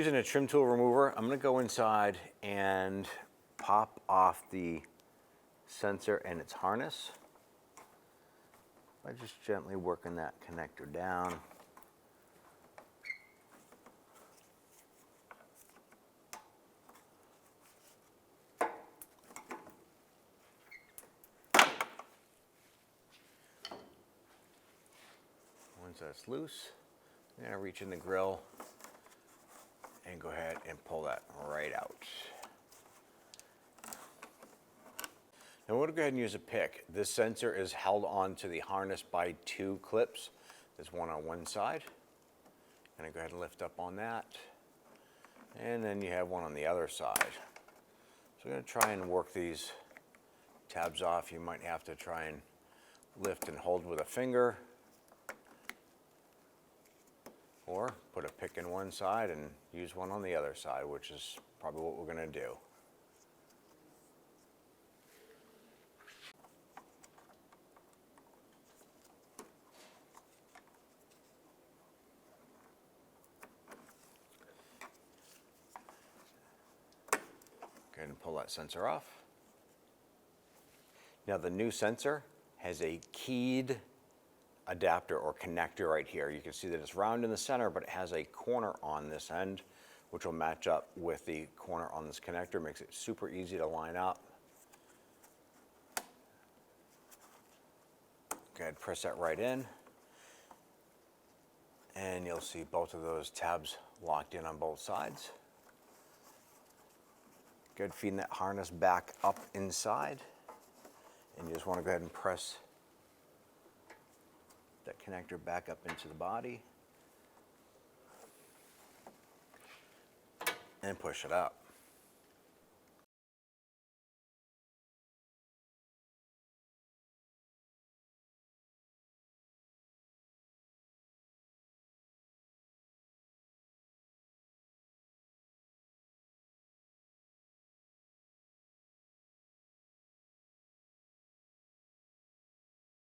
using a trim tool remover, I'm going to go inside and pop off the sensor and its harness by just gently working that connector down. Once that's loose, I'm going to reach in the grill and go ahead and pull that right out. Now we're going to go ahead and use a pick. This sensor is held onto the harness by 2 clips. There's one on one side. I'm going to go ahead and lift up on that. And then you have one on the other side. So I'm going to try and work these tabs off. You might have to try and lift and hold with a finger, or put a pick in one side and use one on the other side, which is probably what we're going to do. Go ahead and pull that sensor off. Now the new sensor has a keyed adapter or connector right here. You can see that it's round in the center, but it has a corner on this end, which will match up with the corner on this connector. Makes it super easy to line up. Go ahead, press that right in, and you'll see both of those tabs locked in on both sides. Good, feeding that harness back up inside, and you just want to go ahead and press that connector back up into the body and push it up.